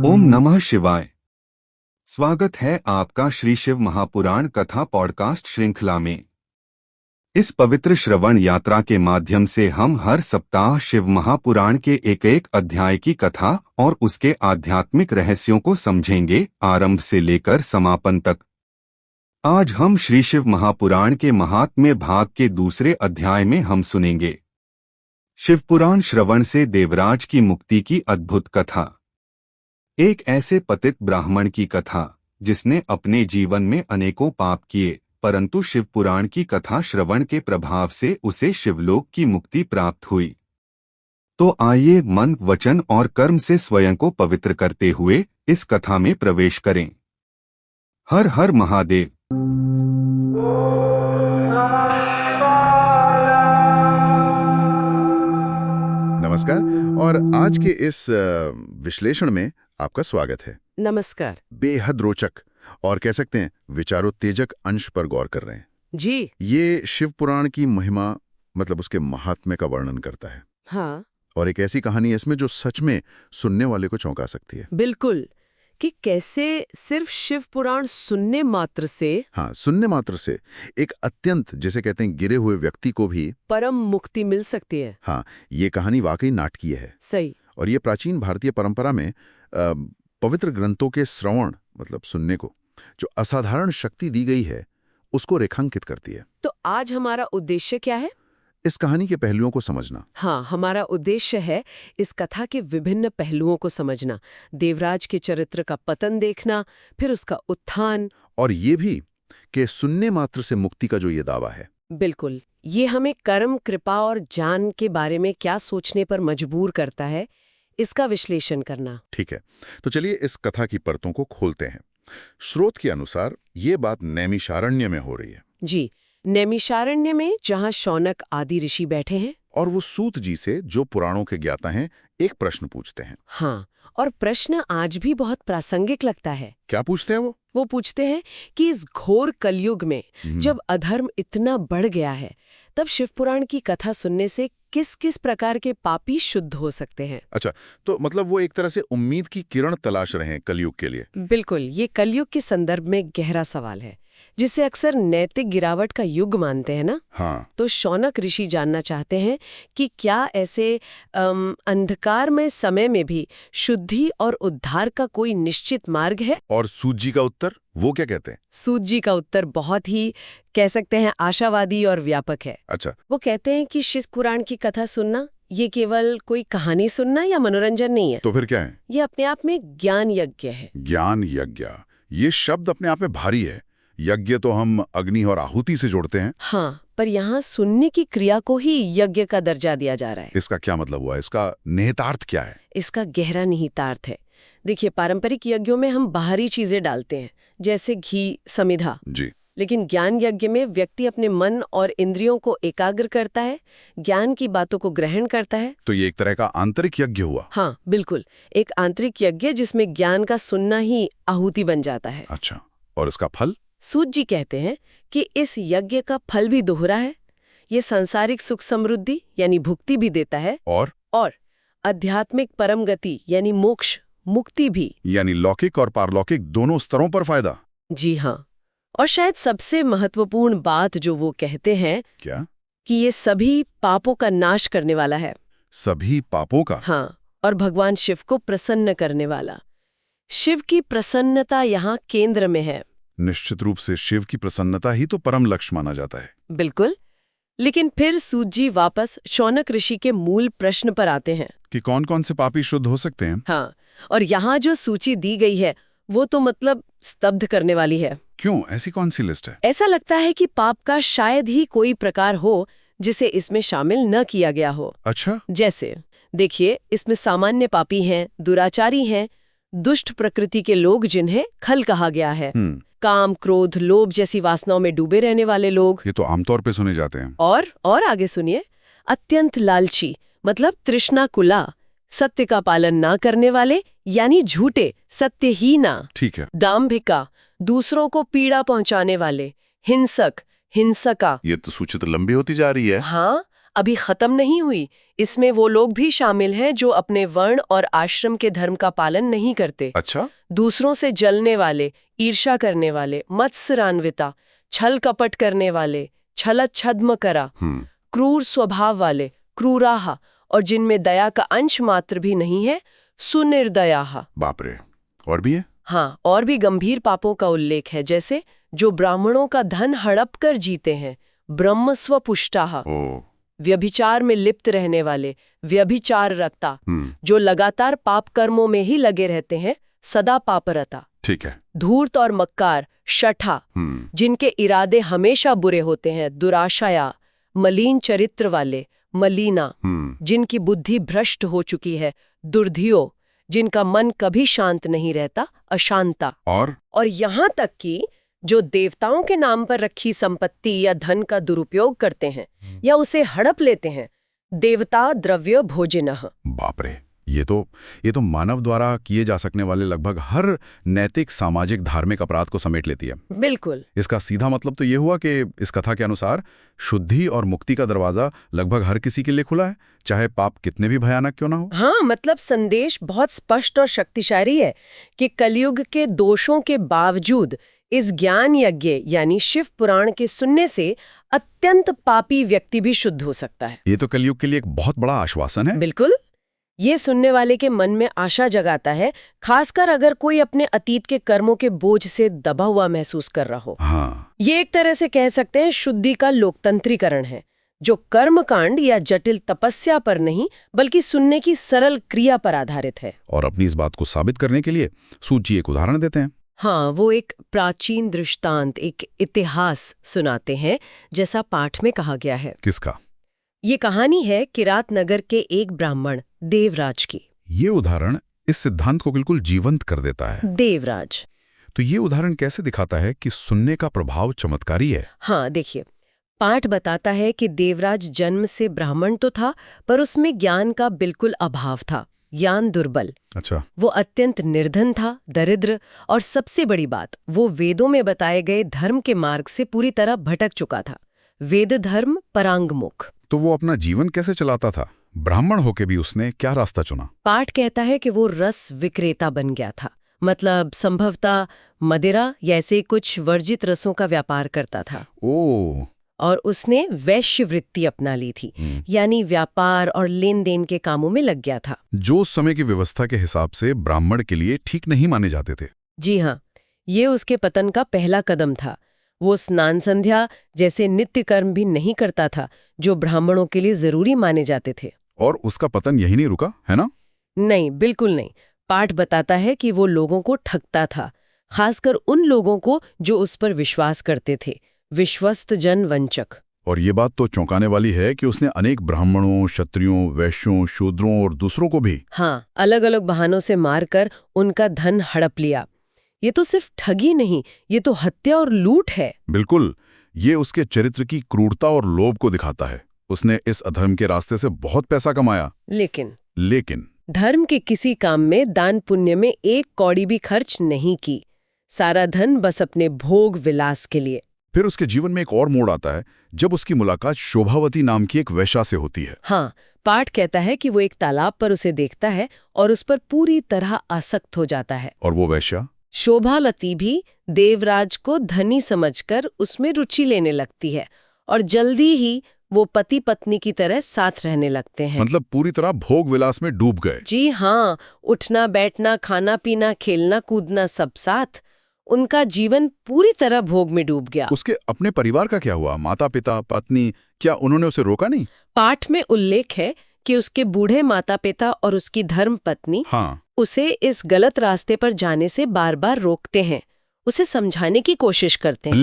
ओम नमः शिवाय। स्वागत है आपका श्री शिव महापुराण कथा पॉडकास्ट श्रृंखला में। इस पवित्र श्रवण यात्रा के माध्यम से हम हर सप्ताह शिव महापुराण के एक अध्याय की कथा और उसके आध्यात्मिक रहस्यों को समझेंगे, आरंभ से लेकर समापन तक। आज हम श्री शिव महापुराण के महात्म्य भाग के दूसरे अध्याय में हम सुनेंगे शिवपुराण श्रवण से देवराज की मुक्ति की अद्भुत कथा। एक ऐसे पतित ब्राह्मण की कथा जिसने अपने जीवन में अनेकों पाप किए, परंतु शिवपुराण की कथा श्रवण के प्रभाव से उसे शिवलोक की मुक्ति प्राप्त हुई। तो आइए मन, वचन और कर्म से स्वयं को पवित्र करते हुए इस कथा में प्रवेश करें। हर हर महादेव। नमस्कार और आज के इस विश्लेषण में आपका स्वागत है। नमस्कार। बेहद रोचक और कह सकते हैं विचारोत्तेजक अंश पर गौर कर रहे हैं जी। ये शिव पुराण की महिमा मतलब उसके महात्म्य का वर्णन करता है। हाँ। और एक ऐसी कहानी है इसमें जो सच में सुनने वाले को चौंका सकती है। बिल्कुल, कि कैसे सिर्फ शिव पुराण सुनने मात्र से एक अत्यंत जिसे कहते हैं गिरे हुए व्यक्ति को भी परम मुक्ति मिल सकती है। हाँ, ये कहानी वाकई नाटकीय है। सही। और ये प्राचीन भारतीय परंपरा में पवित्र ग्रंथों के श्रवण मतलब सुनने को जो असाधारण शक्ति दी गई है उसको रेखांकित करती है। तो आज हमारा उद्देश्य क्या है? इस कहानी के पहलुओं को समझना। हाँ, हमारा उद्देश्य है इस कथा के विभिन्न पहलुओं को समझना, देवराज के चरित्र का पतन देखना, फिर उसका उत्थान, और ये भी कि सुनने मात्र से मुक्ति का जो ये दावा है। बिल्कुल, ये हमें कर्म, कृपा और ज्ञान के बारे में क्या सोचने पर मजबूर करता है, इसका विश्लेषण करना। ठीक है, तो चलिए इस कथा की परतों को खोलते हैं। स्रोत के अनुसार ये बात नैमिषारण्य में हो रही है। जी, नैमिषारण्य में, जहाँ शौनक आदि ऋषि बैठे हैं। और वो सूत जी से, जो पुराणों के ज्ञाता हैं, एक प्रश्न पूछते हैं। हाँ, और प्रश्न आज भी बहुत प्रासंगिक लगता है। क्या पूछते हैं वो पूछते हैं कि इस घोर कलयुग में जब अधर्म इतना बढ़ गया है, तब शिवपुराण की कथा सुनने से किस किस प्रकार के पापी शुद्ध हो सकते हैं। अच्छा, तो मतलब वो एक तरह से उम्मीद की किरण तलाश रहे हैं कलयुग के लिए। बिल्कुल, ये कलयुग के संदर्भ में गहरा सवाल है, जिसे अक्सर नैतिक गिरावट का युग मानते हैं ना। हाँ। तो शौनक ऋषि जानना चाहते हैं कि क्या ऐसे अंधकारमय समय में भी शुद्धि और उद्धार का कोई निश्चित मार्ग है। और सूत जी का उत्तर, वो क्या कहते हैं? सूत जी का उत्तर बहुत ही कह सकते हैं आशावादी और व्यापक है। अच्छा। वो कहते हैं कि शिव पुराण की कथा सुनना ये केवल कोई कहानी सुनना या मनोरंजन नहीं है। तो फिर क्या है? ये अपने आप में ज्ञान यज्ञ है। ज्ञान यज्ञ, ये शब्द अपने आप में भारी है। यज्ञ तो हम अग्नि और आहुति से जोड़ते हैं। हाँ, पर यहाँ सुनने की क्रिया को ही यज्ञ का दर्जा दिया जा रहा है। इसका क्या मतलब हुआ? इसका निहितार्थ क्या है? इसका गहरा निहितार्थ है। देखिए, पारंपरिक यज्ञों में हम बाहरी चीजें डालते हैं, जैसे घी, समिधा जी। लेकिन ज्ञान यज्ञ में व्यक्ति अपने मन और इंद्रियों को एकाग्र करता है, ज्ञान की बातों को ग्रहण करता है। तो ये एक तरह का आंतरिक यज्ञ हुआ। हाँ, बिल्कुल, एक आंतरिक यज्ञ जिसमें ज्ञान का सुनना ही आहुति बन जाता है। अच्छा, और इसका फल? सूत जी कहते हैं कि इस यज्ञ का फल भी दोहरा है। ये सांसारिक सुख समृद्धि यानी भुक्ति भी देता है, और आध्यात्मिक परम गति यानी मोक्ष, मुक्ति भी, यानी लौकिक और पारलौकिक दोनों स्तरों पर फायदा। जी हाँ। और शायद सबसे महत्वपूर्ण बात जो वो कहते हैं, क्या? कि ये सभी पापों का नाश करने वाला है। सभी पापों का? हाँ, और भगवान शिव को प्रसन्न करने वाला। शिव की प्रसन्नता यहाँ केंद्र में है। निश्चित रूप से शिव की प्रसन्नता ही तो परम लक्ष्य माना जाता है। बिल्कुल, लेकिन फिर सूत जी वापस शौनक ऋषि के मूल प्रश्न पर आते हैं कि कौन कौन से पापी शुद्ध हो सकते हैं। हाँ, और यहाँ जो सूची दी गई है वो तो मतलब स्तब्ध करने वाली है। क्यों? ऐसी कौन सी लिस्ट है? ऐसा लगता है कि पाप का शायद ही कोई प्रकार हो जिसे इसमें शामिल न किया गया हो। अच्छा। जैसे देखिए, इसमें सामान्य पापी हैं, दुराचारी हैं, दुष्ट प्रकृति के लोग जिन्हें खल कहा गया है, काम, क्रोध, लोभ जैसी वासनाओं में डूबे रहने वाले लोग। ये तो आमतौर पे सुने जाते हैं। और आगे सुनिए, अत्यंत लालची मतलब तृष्णाकुला, सत्य का पालन ना करने वाले यानी झूठे, सत्यहीना। ठीक है। दाम्भिका, दूसरों को पीड़ा पहुंचाने वाले, हिंसक, हिंसका। ये तो सूची तो लंबी होती जा रही है। हाँ, अभी खत्म नहीं हुई। इसमें वो लोग भी शामिल हैं जो अपने वर्ण और आश्रम के धर्म का पालन नहीं करते। अच्छा, दूसरों से जलने वाले, ईर्ष्या करने वाले, मत्सरान्विता, छल कपट करने वाले, छलच्छद्म करा, क्रूर स्वभाव वाले, क्रूराहा, और जिनमें दया का अंश मात्र भी नहीं है, सुनिर्दयाहा। बाप रे, और भी है? हाँ, और भी गंभीर पापों का उल्लेख है, जैसे जो ब्राह्मणों का धन हड़प कर जीते हैं, ब्रह्मस्व पुष्टाहा, व्यभिचार में लिप्त रहने वाले, व्यभिचार रक्ता, जो लगातार पाप कर्मों में ही लगे रहते हैं, सदा पापरता। ठीक है। धूर्त और मक्कार, शठा, जिनके इरादे हमेशा बुरे होते हैं, दुराशाया, मलिन चरित्र वाले, मलिना, जिनकी बुद्धि भ्रष्ट हो चुकी है, दुर्धियो, जिनका मन कभी शांत नहीं रहता, अशांता। और यहाँ तक कि जो देवताओं के नाम पर रखी संपत्ति या धन का दुरुपयोग करते हैं या उसे हड़प लेते हैं, देवता द्रव्य भोजिनः। बाप रे, ये तो मानव द्वारा किए जा सकने वाले लगभग हर नैतिक, सामाजिक, धार्मिक अपराध को समेट लेती है। बिल्कुल। इसका सीधा मतलब तो ये हुआ कि इस कथा के अनुसार शुद्धि और मुक्ति का दरवाजा लगभग हर किसी के लिए खुला है, चाहे पाप कितने भी भयानक क्यों ना हो। हाँ, मतलब संदेश बहुत स्पष्ट और शक्तिशाली है कि कलयुग के दोषों के बावजूद इस ज्ञान यज्ञ यानी शिव पुराण के सुनने से अत्यंत पापी व्यक्ति भी शुद्ध हो सकता है। ये तो कलयुग के लिए एक बहुत बड़ा आश्वासन है। बिल्कुल। ये सुनने वाले के मन में आशा जगाता है, खासकर अगर कोई अपने अतीत के कर्मों के बोझ से दबा हुआ महसूस कर रहा हो। हाँ। ये एक तरह से कह सकते हैं शुद्धि का लोकतंत्रीकरण है, जो कर्मकांड या जटिल तपस्या पर नहीं बल्कि सुनने की सरल क्रिया पर आधारित है। और अपनी इस बात को साबित करने के लिए सूत जी एक उदाहरण देते हैं। हाँ, वो एक प्राचीन दृष्टांत, एक इतिहास सुनाते हैं, जैसा पाठ में कहा गया है। किसका? ये कहानी है किरात नगर के एक ब्राह्मण देवराज की। ये उदाहरण इस सिद्धांत को बिल्कुल जीवंत कर देता है। देवराज। तो ये उदाहरण कैसे दिखाता है कि सुनने का प्रभाव चमत्कारी है? हाँ, देखिए, पाठ बताता है कि देवराज जन्म से ब्राह्मण तो था, पर उसमें ज्ञान का बिल्कुल अभाव था, ज्ञान दुर्बल। अच्छा। वो अत्यंत निर्धन था, दरिद्र, और सबसे बड़ी बात, वो वेदों में बताए गए धर्म के मार्ग से पूरी तरह भटक चुका था। वेद धर्म परांगमुख। तो वो अपना जीवन कैसे चलाता था? ब्राह्मण होके भी उसने क्या रास्ता चुना? पाठ कहता है कि वो रस विक्रेता बन गया था, मतलब संभवतः मदिरा या ऐसे कुछ वर्जित रसों का व्यापार करता था। ओह। और उसने वैश्य वृत्ति अपना ली थी, यानी व्यापार और लेन देन के कामों में लग गया था, जो उस समय की व्यवस्था के हिसाब से ब्राह्मण के लिए ठीक नहीं माने जाते थे। जी हाँ, ये उसके पतन का पहला कदम था। वो स्नान संध्या जैसे नित्य कर्म भी नहीं करता था, जो ब्राह्मणों के लिए जरूरी माने जाते थे। और उसका पतन यही नहीं रुका, है ना? नहीं, बिल्कुल नहीं। पाठ बताता है कि वो लोगों को ठगता था, खासकर उन लोगों को जो उस पर विश्वास करते थे, विश्वस्त जन वंचक। और ये बात तो चौंकाने वाली है कि उसने अनेक ब्राह्मणों, क्षत्रियों, वैश्यों, शूद्रों और दूसरों को भी, हाँ, अलग अलग बहानों से मारकर उनका धन हड़प लिया। ये तो सिर्फ ठगी नहीं, ये तो हत्या और लूट है। बिल्कुल। ये उसके चरित्र की क्रूरता और लोभ को दिखाता है। उसने इस अधर्म के रास्ते से बहुत पैसा कमाया, लेकिन धर्म के किसी काम में, दान पुण्य में एक कौड़ी भी खर्च नहीं की। सारा धन बस अपने भोग विलास के लिए। फिर उसके जीवन में एक और मोड़ आता है, जब उसकी मुलाकात शोभावती नाम की एक वेश्या से होती है। हाँ, पाठ कहता है कि वो एक तालाब पर उसे देखता है और उस पर पूरी तरह आसक्त हो जाता है। और वो वेश्या शोभावती भी देवराज को धनी समझकर उसमें रुचि लेने लगती है, और जल्दी ही वो पति पत्नी की तरह साथ रहने लगते हैं। मतलब पूरी तरह भोग विलास में डूब गए। जी हाँ, उठना बैठना, खाना पीना, खेलना कूदना, सब साथ। उनका जीवन पूरी तरह भोग में डूब गया। उसके अपने परिवार का क्या हुआ? माता पिता, पत्नी, क्या उन्होंने उसे रोका नहीं? पाठ में उल्लेख है कि उसके बूढ़े माता पिता और उसकी धर्म पत्नी उसे इस गलत रास्ते पर जाने से बार बार रोकते हैं, उसे समझाने की कोशिश करते हैं।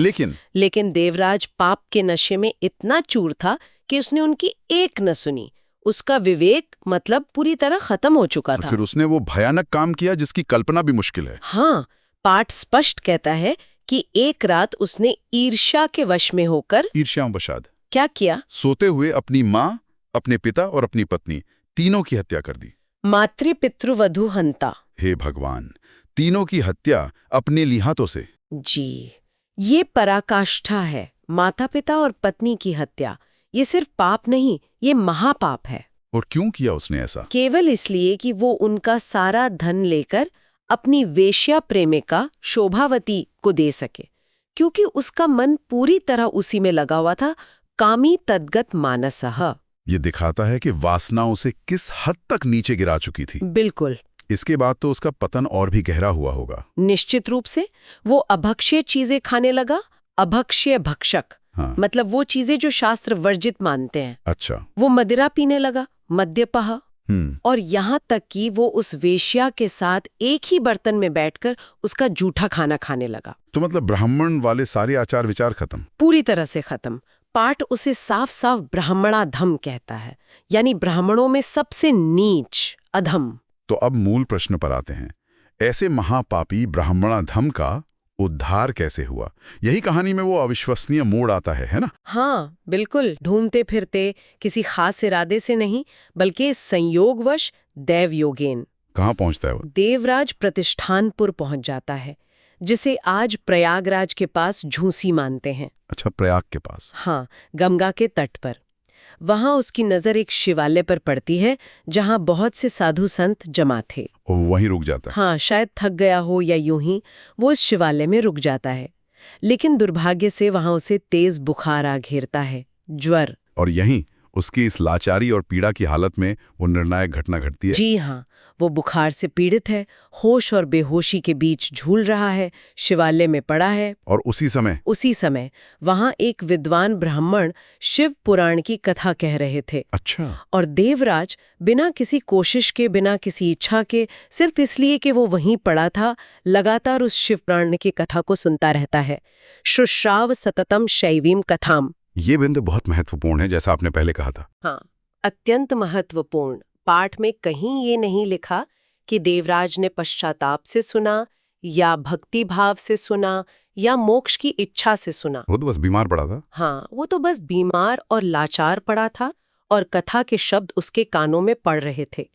लेकिन देवराज पाप के नशे में इतना चूर था कि उसने उनकी एक न सुनी। उसका विवेक मतलब पूरी तरह खत्म हो चुका था। फिर उसने वो भयानक काम किया जिसकी कल्पना भी मुश्किल है। हाँ, पाठ स्पष्ट कहता है कि एक रात उसने ईर्ष्या के वश में होकर ईर्ष्यावशात क्या किया? सोते हुए अपनी माँ, अपने पिता और अपनी पत्नी तीनों की हत्या कर दी। मातृपितृवधू हंता। हे भगवान, तीनों की हत्या अपने लिहातों से। जी, ये पराकाष्ठा है। माता पिता और पत्नी की हत्या, ये सिर्फ पाप नहीं, ये महापाप है। और क्यों किया उसने ऐसा? केवल इसलिए कि वो उनका सारा धन लेकर अपनी वेश्या प्रेमिका शोभावती को दे सके, क्योंकि उसका मन पूरी तरह उसी में लगा हुआ था, कामी तद्गत मानसः। ये दिखाता है कि वासना उसे किस हद तक नीचे गिरा चुकी थी। बिल्कुल। इसके बाद तो उसका पतन और भी गहरा हुआ होगा। निश्चित रूप से वो अभक्ष्य चीजें खाने लगा, अभक्ष्य भक्षक। हाँ। मतलब वो चीजें जो शास्त्र वर्जित मानते हैं। अच्छा। वो मदिरा पीने लगा, मद्यपः। और यहाँ तक कि वो उस वेश्या के साथ एक ही बर्तन में बैठकर उसका जूठा खाना खाने लगा। तो मतलब ब्राह्मण वाले सारे आचार विचार खत्म, पूरी तरह से खत्म। पाठ उसे साफ साफ ब्राह्मणाधम कहता है, यानी ब्राह्मणों में सबसे नीच, अधम। तो अब मूल प्रश्न पर आते हैं। ऐसे महापापी ब्राह्मणाधम का उद्धार कैसे हुआ? यही कहानी में वो अविश्वसनीय मोड़ आता है ना? हाँ बिल्कुल। ढूंढते फिरते, किसी खास इरादे से नहीं, बल्कि संयोगवश दैव योगेन। कहाँ पहुंचता है वो? देवराज प्रतिष्ठानपुर पहुंच जाता है, जिसे आज प्रयागराज के पास झूसी मानते हैं। अच्छा, प्रयाग के पास। हाँ, गंगा के तट पर। वहां उसकी नजर एक शिवालय पर पड़ती है, जहां बहुत से साधु संत जमा थे। वो वहीं रुक जाता है। हाँ, शायद थक गया हो या यूं ही वो इस शिवालय में रुक जाता है। लेकिन दुर्भाग्य से वहां उसे तेज बुखार आ घेरता है, ज्वर। और यहीं उसकी इस लाचारी और पीड़ा की हालत में वो निर्णायक घटना घटती है। जी हाँ, वो बुखार से पीड़ित है, होश और बेहोशी के बीच झूल रहा है, शिवालय में पड़ा है। और उसी समय वहां एक विद्वान ब्राह्मण शिव पुराण की कथा कह रहे थे। अच्छा। और देवराज बिना किसी कोशिश के, बिना किसी इच्छा के, सिर्फ इसलिए कि वो वहीं पड़ा था, लगातार उस शिव पुराण की कथा को सुनता रहता है। शुश्राव सततम शैवीम कथाम। ये बिंदु बहुत महत्वपूर्ण है, जैसा आपने पहले कहा था। हाँ, अत्यंत महत्वपूर्ण। पाठ में कहीं ये नहीं लिखा कि देवराज ने पश्चाताप से सुना या भक्ति भाव से सुना या मोक्ष की इच्छा से सुना। वो तो बस बीमार पड़ा था। हाँ, वो तो बस बीमार और लाचार पड़ा था और कथा के शब्द उसके कानों में पड़ रहे थे।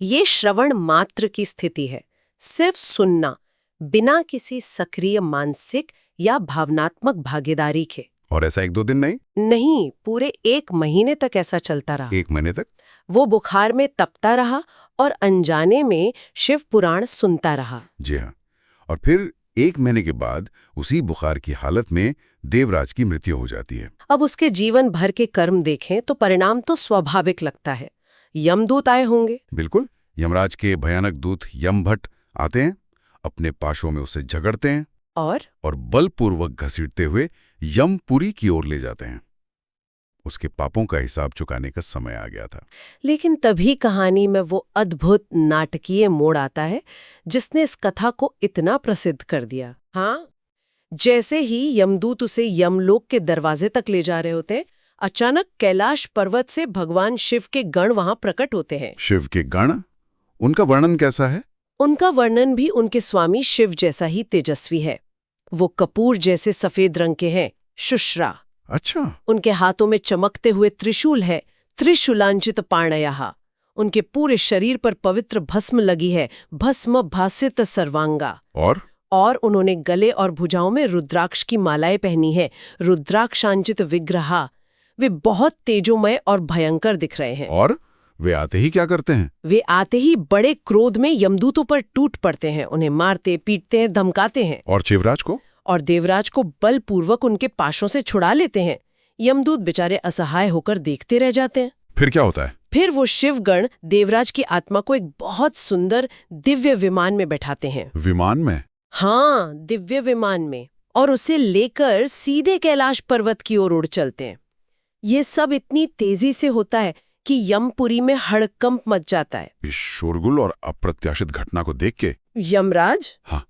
ये श्रवण मात्र की स्थिति है, सिर्फ सुनना, बिना किसी सक्रिय मानसिक या भावनात्मक भागीदारी के। और ऐसा 1-2 दिन नहीं, पूरे 1 महीने तक ऐसा चलता रहा। 1 महीने तक वो बुखार में तपता रहा और अनजाने में शिव पुराण सुनता रहा। जी हाँ। और फिर 1 महीने के बाद उसी बुखार की हालत में देवराज की मृत्यु हो जाती है। अब उसके जीवन भर के कर्म देखें तो परिणाम तो स्वाभाविक लगता है। यमदूत आए होंगे। बिल्कुल। यमराज के भयानक दूत यमभट्ट आते हैं, अपने पाशों में उसे झगड़ते हैं और बलपूर्वक घसीटते हुए यमपुरी की ओर ले जाते हैं। उसके पापों का हिसाब चुकाने का समय आ गया था। लेकिन तभी कहानी में वो अद्भुत नाटकीय मोड़ आता है जिसने इस कथा को इतना प्रसिद्ध कर दिया। हाँ, जैसे ही यमदूत उसे यमलोक के दरवाजे तक ले जा रहे होते, अचानक कैलाश पर्वत से भगवान शिव के गण वहां प्रकट होते हैं। शिव के गण? उनका वर्णन कैसा है? उनका वर्णन भी उनके स्वामी शिव जैसा ही तेजस्वी है। वो कपूर जैसे सफेद रंग के हैं, शुश्रा। अच्छा। उनके हाथों में चमकते हुए त्रिशूल है, त्रिशूलांचित पाणयः। उनके पूरे शरीर पर पवित्र भस्म लगी है, भस्म भासित सर्वांगा। और उन्होंने गले और भुजाओं में रुद्राक्ष की मालाएं पहनी है, रुद्राक्षांचित विग्रहा। वे बहुत तेजोमय और भयंकर दिख रहे हैं। और वे आते ही क्या करते हैं? वे आते ही बड़े क्रोध में यमदूतों पर टूट पड़ते हैं, उन्हें मारते पीटते हैं, धमकाते हैं। और शिवराज को? और देवराज को बलपूर्वक उनके पाशों से छुड़ा लेते हैं। यमदूत बेचारे असहाय होकर देखते रह जाते हैं। फिर क्या होता है? फिर वो शिवगण देवराज की आत्मा को एक बहुत सुंदर दिव्य विमान में बैठाते हैं। विमान में? हाँ, दिव्य विमान में। और उसे लेकर सीधे कैलाश पर्वत की ओर उड़ चलते हैं। ये सब इतनी तेजी से होता है कि यमपुरी में हड़कंप मच जाता है। इस शोरगुल और अप्रत्याशित घटना को देख के यमराज, हाँ,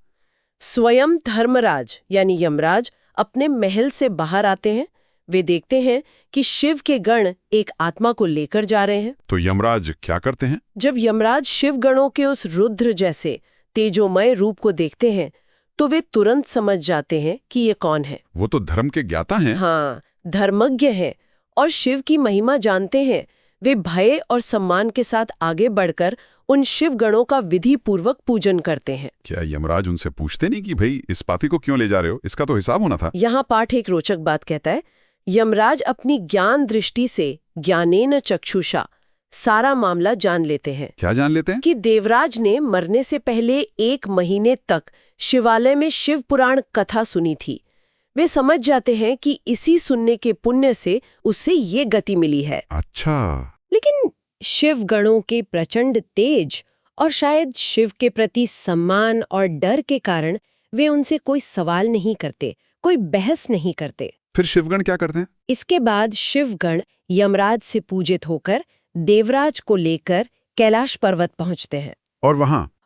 स्वयं धर्मराज यानी यमराज अपने महल से बाहर आते हैं। वे देखते हैं कि शिव के गण एक आत्मा को लेकर जा रहे हैं। तो यमराज क्या करते हैं? जब यमराज शिव गणों के उस रुद्र जैसे तेजोमय रूप को देखते हैं तो वे तुरंत समझ जाते हैं कि ये कौन है। वो तो धर्म के ज्ञाता हैं। हाँ, धर्मज्ञ हैं और शिव की महिमा जानते हैं। वे भय और सम्मान के साथ आगे बढ़कर उन शिव गणों का विधि पूर्वक पूजन करते हैं। क्या यमराज उनसे पूछते नहीं कि भाई इस पापी को क्यों ले जा रहे हो? इसका तो हिसाब होना था। यहाँ पाठ एक रोचक बात कहता है। यमराज अपनी ज्ञान दृष्टि से ज्ञानेन चक्षुषा सारा मामला जान लेते हैं। क्या जान लेते हैं? कि देवराज ने मरने से पहले 1 महीने तक शिवालय में शिव पुराण कथा सुनी थी। वे समझ जाते हैं कि इसी सुनने के पुण्य से उससे ये गति मिली है। अच्छा। लेकिन शिव गणों के प्रचंड तेज और शायद शिव के प्रति सम्मान और डर के कारण वे उनसे कोई सवाल नहीं करते, कोई बहस नहीं करते। फिर शिवगण क्या करते हैं? इसके बाद शिवगण यमराज से पूजित होकर देवराज को लेकर कैलाश पर्वत पहुंचते हैं।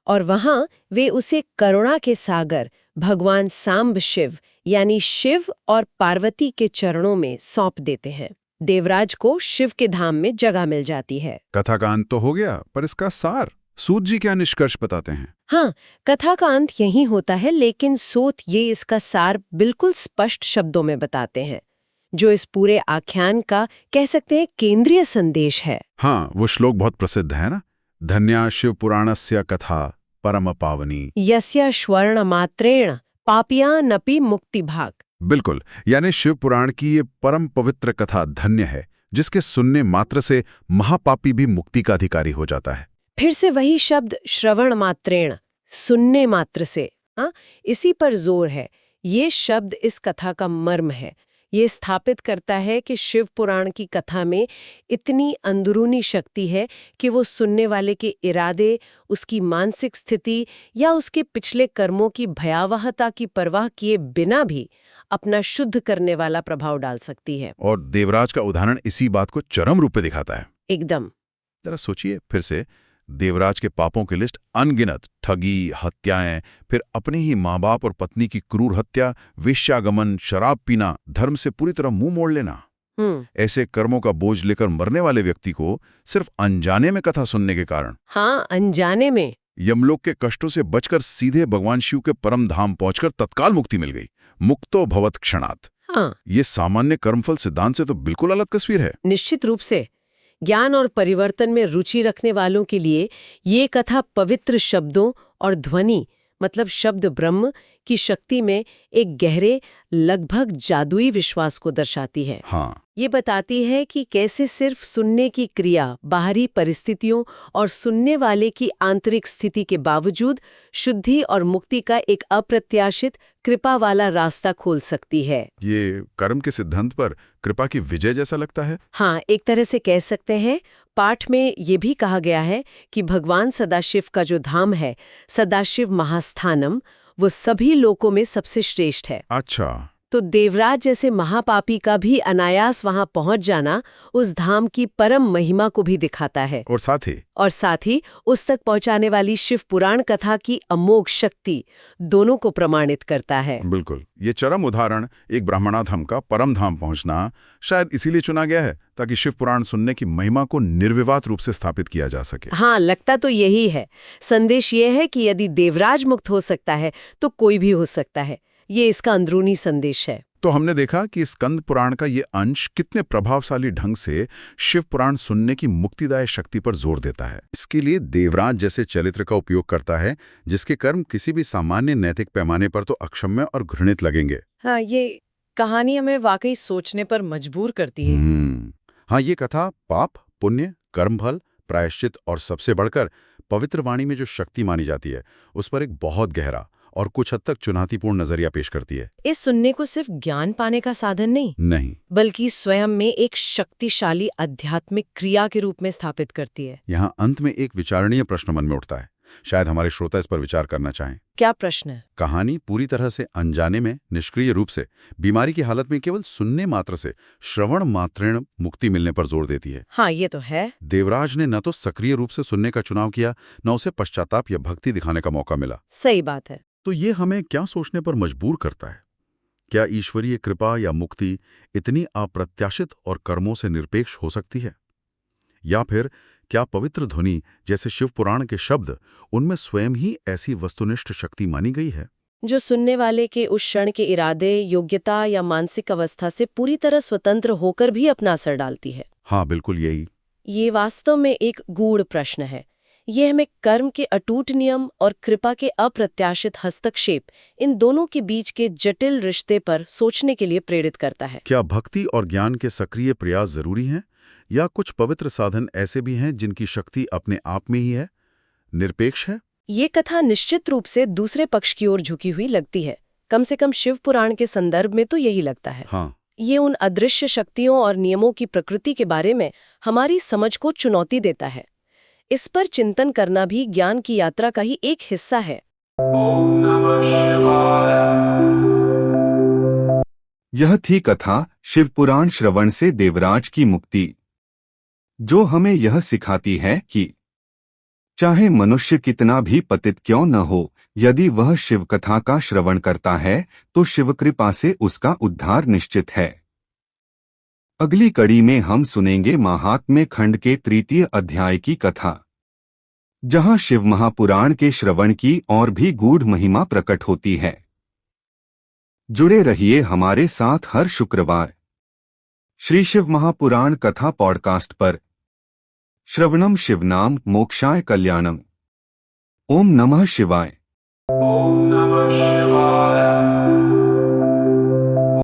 और वहां वे उसे करुणा के सागर भगवान सांब शिव यानी शिव और पार्वती के चरणों में सौंप देते हैं। देवराज को शिव के धाम में जगह मिल जाती है। कथा का अंत तो हो गया, पर इसका सार सूत जी क्या निष्कर्ष बताते हैं? हाँ, कथा का अंत यही होता है, लेकिन सूत ये इसका सार बिल्कुल स्पष्ट शब्दों में बताते हैं, जो इस पूरे आख्यान का कह सकते हैं केंद्रीय संदेश है। हाँ, वो श्लोक बहुत प्रसिद्ध है ना, धन्या शिव पुराणस्य कथा परम पावनी यस्य स्वर्ण मात्रेण पापियानपि मुक्ति भाग। बिल्कुल, यानी शिव पुराण की ये परम पवित्र कथा धन्य है, जिसके सुनने मात्र से महापापी भी मुक्ति का अधिकारी हो जाता है। फिर से वही शब्द श्रवण मात्रेण, सुनने मात्र से, इसी पर जोर है। ये शब्द इस कथा का मर्म है। ये स्थापित करता है कि शिव पुराण की कथा में इतनी अंदरूनी शक्ति है कि वो सुनने वाले के इरादे, उसकी मानसिक स्थिति या उसके पिछले कर्मों की भयावहता की परवाह किए बिना भी अपना शुद्ध करने वाला प्रभाव डाल सकती है। और देवराज का उदाहरण इसी बात को चरम रूप में दिखाता है। एकदम। जरा सोचिए फिर से, देवराज के पापों की लिस्ट अनगिनत, ठगी, हत्याएं, फिर अपने ही माँ बाप और पत्नी की क्रूर हत्या, वेश्यागमन, शराब पीना, धर्म से पूरी तरह मुंह मोड़ लेना। ऐसे कर्मों का बोझ लेकर मरने वाले व्यक्ति को सिर्फ अनजाने में कथा सुनने के कारण, हाँ, अनजाने में, यमलोक के कष्टों से बचकर सीधे भगवान शिव के परम धाम पहुंचकर तत्काल मुक्ति मिल गई। मुक्तो भवत क्षणात्। हाँ, ये सामान्य कर्मफल सिद्धांत से तो बिल्कुल अलग तस्वीर है। निश्चित रूप से। ज्ञान और परिवर्तन में रुचि रखने वालों के लिए ये कथा पवित्र शब्दों और ध्वनि, मतलब शब्द ब्रह्म की शक्ति में एक गहरे, लगभग जादुई विश्वास को दर्शाती है। हाँ, ये बताती है कि कैसे सिर्फ सुनने की क्रिया बाहरी परिस्थितियों और सुनने वाले की आंतरिक स्थिति के बावजूद शुद्धि और मुक्ति का एक अप्रत्याशित कृपा वाला रास्ता खोल सकती है। ये कर्म के सिद्धांत पर कृपा की विजय जैसा लगता है। हाँ, एक तरह से कह सकते हैं। पाठ में ये भी कहा गया है कि भगवान सदाशिव का जो धाम है, सदाशिव महास्थानम, वो सभी लोकों में सबसे श्रेष्ठ है। अच्छा, तो देवराज जैसे महापापी का भी अनायास वहां पहुंच जाना उस धाम की परम महिमा को भी दिखाता है। और साथ ही उस तक पहुंचाने वाली शिव पुराण कथा की अमोघ शक्ति दोनों को प्रमाणित करता है। बिल्कुल, ये चरम उदाहरण एक ब्राह्मणाधम का परम धाम पहुंचना शायद इसीलिए चुना गया है ताकि शिव पुराण सुनने की महिमा को निर्विवाद रूप से स्थापित किया जा सके। हाँ, लगता तो यही है। संदेश ये है कि यदि देवराज मुक्त हो सकता है तो कोई भी हो सकता है। ये इसका अंदरूनी संदेश है। तो हमने देखा कि स्कंद पुराण का ये अंश कितने प्रभावशाली ढंग से शिव पुराण सुनने की मुक्तिदायक शक्ति पर जोर देता है। इसके लिए देवराज जैसे चरित्र का उपयोग करता है जिसके कर्म किसी भी सामान्य नैतिक पैमाने पर तो अक्षम्य और घृणित लगेंगे। हाँ, ये कहानी हमें वाकई सोचने पर मजबूर करती है। हाँ, ये कथा पाप, पुण्य, कर्मफल, प्रायश्चित और सबसे बढ़कर पवित्र वाणी में जो शक्ति मानी जाती है उस पर एक बहुत गहरा और कुछ हद तक चुनौतीपूर्ण नजरिया पेश करती है। इस सुनने को सिर्फ ज्ञान पाने का साधन नहीं, बल्कि स्वयं में एक शक्तिशाली आध्यात्मिक क्रिया के रूप में स्थापित करती है। यहाँ अंत में एक विचारणीय प्रश्न मन में उठता है, शायद हमारे श्रोता इस पर विचार करना चाहें। क्या प्रश्न है? कहानी पूरी तरह से अनजाने में, निष्क्रिय रूप से, बीमारी की हालत में केवल सुनने मात्र से श्रवण मात्रेण मुक्ति मिलने पर जोर देती है। हाँ, ये तो है। देवराज ने न तो सक्रिय रूप से सुनने का चुनाव किया, न उसे पश्चाताप या भक्ति दिखाने का मौका मिला। सही बात है। तो ये हमें क्या सोचने पर मजबूर करता है? क्या ईश्वरीय कृपा या मुक्ति इतनी अप्रत्याशित और कर्मों से निरपेक्ष हो सकती है? या फिर क्या पवित्र ध्वनि जैसे शिव पुराण के शब्द, उनमें स्वयं ही ऐसी वस्तुनिष्ठ शक्ति मानी गई है जो सुनने वाले के उस क्षण के इरादे, योग्यता या मानसिक अवस्था से पूरी तरह स्वतंत्र होकर भी अपना असर डालती है? हाँ, बिल्कुल यही। ये वास्तव में एक गूढ़ प्रश्न है, ये हमें कर्म के अटूट नियम और कृपा के अप्रत्याशित हस्तक्षेप, इन दोनों के बीच के जटिल रिश्ते पर सोचने के लिए प्रेरित करता है। क्या भक्ति और ज्ञान के सक्रिय प्रयास जरूरी हैं, या कुछ पवित्र साधन ऐसे भी हैं जिनकी शक्ति अपने आप में ही है, निरपेक्ष है? ये कथा निश्चित रूप से दूसरे पक्ष की ओर झुकी हुई लगती है। कम से कम शिव पुराण के संदर्भ में तो यही लगता है। हाँ। ये उन अदृश्य शक्तियों और नियमों की प्रकृति के बारे में हमारी समझ को चुनौती देता है। इस पर चिंतन करना भी ज्ञान की यात्रा का ही एक हिस्सा है। यह थी कथा शिवपुराण श्रवण से देवराज की मुक्ति, जो हमें यह सिखाती है कि चाहे मनुष्य कितना भी पतित क्यों न हो, यदि वह शिव कथा का श्रवण करता है तो शिव कृपा से उसका उद्धार निश्चित है। अगली कड़ी में हम सुनेंगे महात्म्य खंड के 3 अध्याय की कथा, जहां शिव महापुराण के श्रवण की और भी गूढ़ महिमा प्रकट होती है। जुड़े रहिए हमारे साथ हर शुक्रवार श्री शिव महापुराण कथा पॉडकास्ट पर। श्रवणम शिवनाम मोक्षाय कल्याणम। ओम नमः शिवाय। ओम नमः शिवाय।